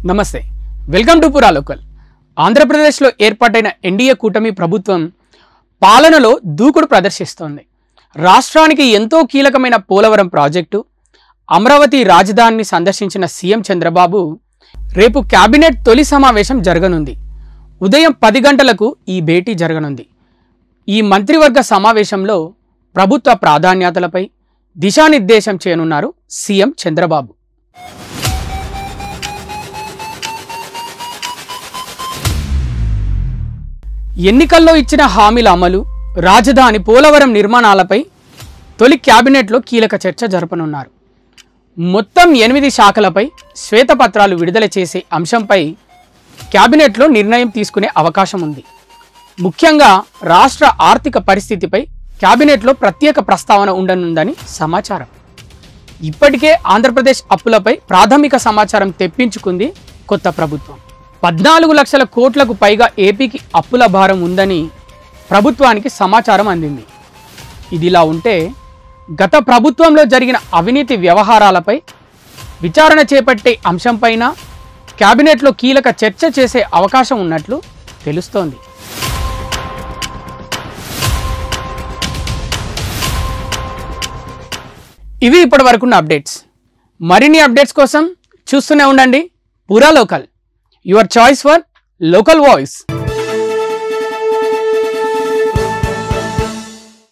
నమస్తే welcome to పురా local. ఆంధ్రప్రదేశ్లో ఏర్పాటైన ఎన్డీఏ కూటమి ప్రభుత్వం పాలనలో దూకుడు ప్రదర్శిస్తోంది. రాష్ట్రానికి ఎంతో కీలకమైన పోలవరం ప్రాజెక్టు, అమరావతి రాజధానిని సందర్శించిన సీఎం చంద్రబాబు రేపు కేబినెట్ తొలి సమావేశం జరగనుంది. ఉదయం 10 గంటలకు ఈ భేటీ జరగనుంది. ఈ మంత్రివర్గ సమావేశంలో ప్రభుత్వ ప్రాధాన్యతలపై దిశానిర్దేశం చేయనున్నారు సీఎం చంద్రబాబు. ఎన్నికల్లో ఇచ్చిన హామీల అమలు, రాజధాని పోలవరం నిర్మాణాలపై తొలి క్యాబినెట్లో కీలక చర్చ జరపనున్నారు. మొత్తం 8 శాఖలపై శ్వేతపత్రాలు విడుదల చేసే అంశంపై క్యాబినెట్లో నిర్ణయం తీసుకునే అవకాశం ఉంది. ముఖ్యంగా రాష్ట్ర ఆర్థిక పరిస్థితిపై క్యాబినెట్లో ప్రత్యేక ప్రస్తావన ఉండనుందని సమాచారం. ఇప్పటికే ఆంధ్రప్రదేశ్ అప్పులపై ప్రాథమిక సమాచారం తెప్పించుకుంది కొత్త ప్రభుత్వం. 14 లక్షల కోట్లకు పైగా ఏపీకి అప్పుల భారం ఉందని ప్రభుత్వానికి సమాచారం అందింది. ఇదిలా ఉంటే గత ప్రభుత్వంలో జరిగిన అవినీతి వ్యవహారాలపై విచారణ చేపట్టే అంశంపైన కేబినెట్లో కీలక చర్చ చేసే అవకాశం ఉన్నట్లు తెలుస్తోంది. ఇవి ఇప్పటివరకున్న అప్డేట్స్. మరిన్ని అప్డేట్స్ కోసం చూస్తూనే ఉండండి పురా local, your choice for local voice.